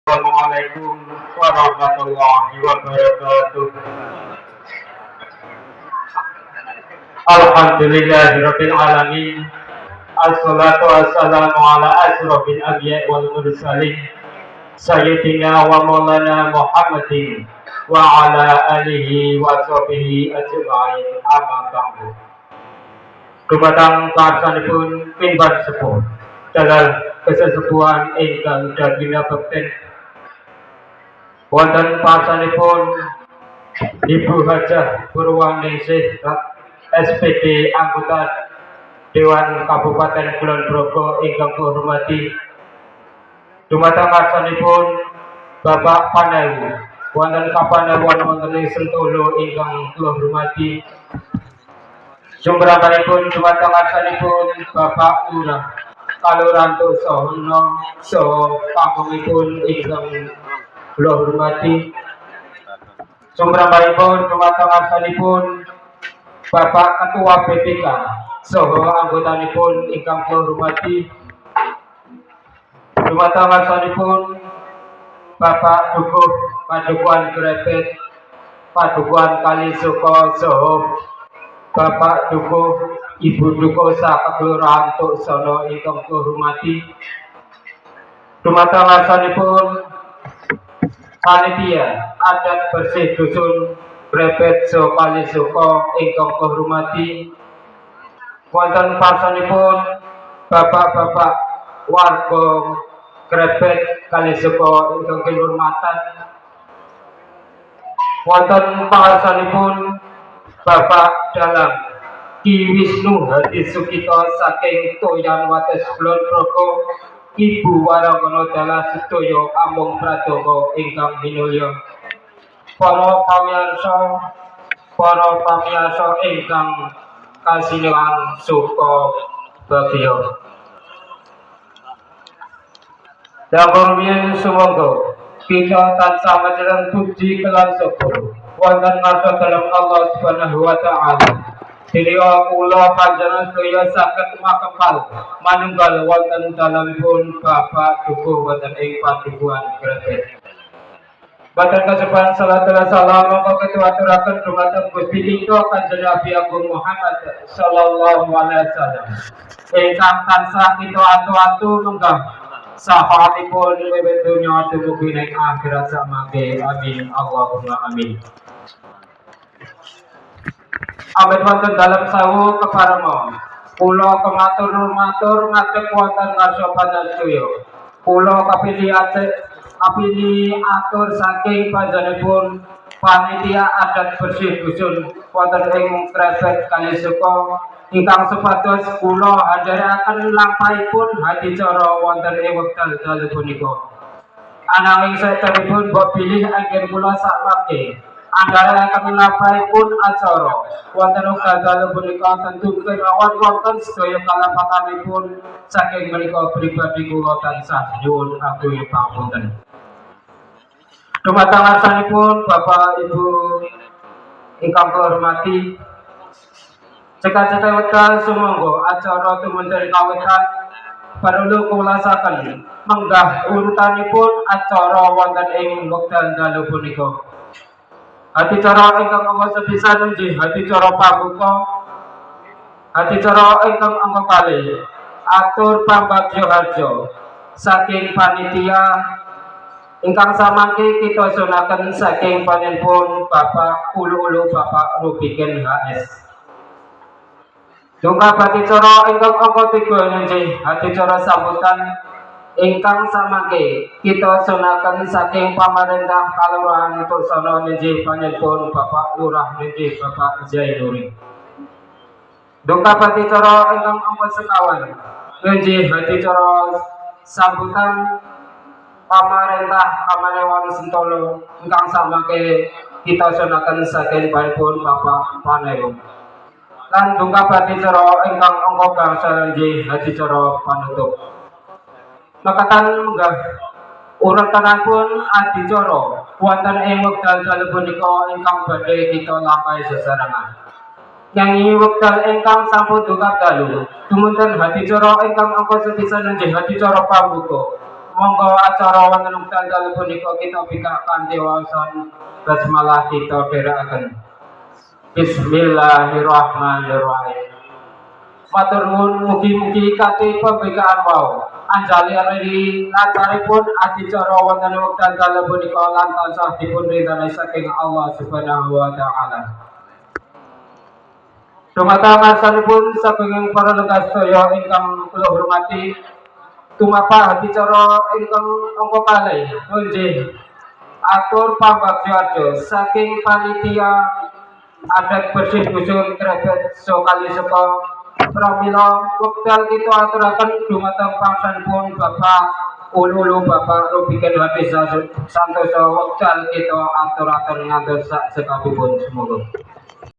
Assalamualaikum warahmatullahi wabarakatuh. Alhamdulillahirabbil alamin. Assalatu wassalamu ala asrofil anbiya'i wal mursalin sayyidina wa maulana Muhammadin wa ala alihi wa sahbihi ajma'in, amma ba'du. Dumateng karsanipun pinggan sepuh dalam kesesepuhan ingkang dagina bekten wonten parsanipun Ibu Hajah Purwaningsih SPD anggota Dewan Kabupaten Kulon Progo ingkang kuhormati, dumateng karsanipun Bapak Panewu wonten kapanewon wonten ing Sentolo ingkang kula hormati, jumrahanipun dumateng karsanipun Bapak Lurah Kaloranto Sohono saha pamongipun ingkang kula hormati, jumrahanipun dumateng karsanipun Bapak Ketua BPK saha anggotanipun ingkang kula hormati, dumateng karsanipun Bapak Dukuh Padukuhan Grepet Padukuhan Kalisoko saha Bapak Dukuh Ibu Dukuh saha Kelurahan Tuksono ingkang kula hormati, dumateng karsanipun panitia adat bersih dusun Grepet saha Kalisoko ingkang kula hormati, wonten parsanipun bapak-bapak warga Grepet Kalisoko ingkang kinurmatan, wonten parsanipun Bapak Dalam Ki Wisnu Hadi Sukito saking Toyan Wates Kulon Progo, Ibu Warangono Dala sedaya amung pradonga ingkang minulya, para pamirsa ingkang kasinehan suka bagya. Dapur rumiyin sumangga kita tansah majeran puji kelan syukur wonten ngarsa dalem Allah Subhanahu wa taala. Dewa kula panjenengan sedaya saged makempal manunggal wonten dalemipun Bapak Dukuh wonten ing Padukuhan Grepet. Badan kaseban salat dan salam monggo ketuturaken dumateng Gusti kita Kanjeng Nabi Agung Muhammad sallallahu alaihi wasallam. Ingkang tansah kita atu-atu menggah sahatipun wiwit donya dumugi ing akhirat samangke. Amin Allahumma amin. Amit wonten dalem sawu keparema kula kematur-matur ngadeg wonten ngarsa panjenengan. Kula kapilih atur saking panjenenganipun panitia adat bersih dusun wonten ing Grepet Kalisoko ingkang supados kula hadharaken lampahipun hadicara wonten ing wekdal dalu punika. Ananging satemipun mbok bilih anggen kula sakmangke andharaken lampahipun acara wonten wekdal dalu punika tentu kemawon wonten sedaya kalampatanipun saking menika pribadi kula tansah nyuwun agung pangapunten. Dumateng ngarsanipun Bapak Ibu ingkang kula hormati, cekak-cekak wekdal sumangga acara tumunten kawitan perlu kulasaken menggah urutanipun acara wonten ing wekdal dalu punika. Adicara ingkang angka sepisan inggih adicara pambuka. Adicara ingkang angka kalih atur pambagya harja saking panitia ingkang samangke kita sunaken saking panjenenganipun Bapak Ulu Bapak Rubiken HS. Dongkap adicara ingkang angka 3 inggih adicara sambutan ingkang samangke kita sunaken saking pamarentah Kalurahan Tuksono inggih panjenenganipun Bapak Lurah inggih Bapak Zainuri. Dongkap adicara ingkang angka 51 inggih adicara sambutan pamarentah Kamanewon Sentolo ingkang samangke kita sunaken saking panjenenganipun Bapak Panewu. Lan dongkap adicara ingkang angka gangsal inggih adicara panutup. Makatan menggah urutanipun adicara wonten ing wekdal dalu punika ingkang badhe kita lampahi sesarengan. Nyanyi wekdal ingkang sampun dongkap dalu dumunten adicara ingkang angka sepisan inggih adicara pambuka monggo acara wonten wekdal dalu punika kita bikak kanthi waosan basmalah kita dherekaken. Bismillahirrahmanirrahim. Matur nuwun mugi-mugi kanthi pembikaan wau anjali ari lancaripun adicara wonten wekdal dalu punika lan tansah dipun ridhani saking Allah Subhanahu wa taala. Dumateng asmanipun saking para lenggah sedaya ingkang kula hormati, tumapa adicara ingkang angka kalih nggih atur pambagyo saking panitia adat bersih dusun krebet sokali seka pramila wekdal kita aturaken dumateng pangsanipun Bapak Ululu Bapak Rubiken Hadis Santoso wekdal kita aturaken ngantos sak sekabehipun semoga.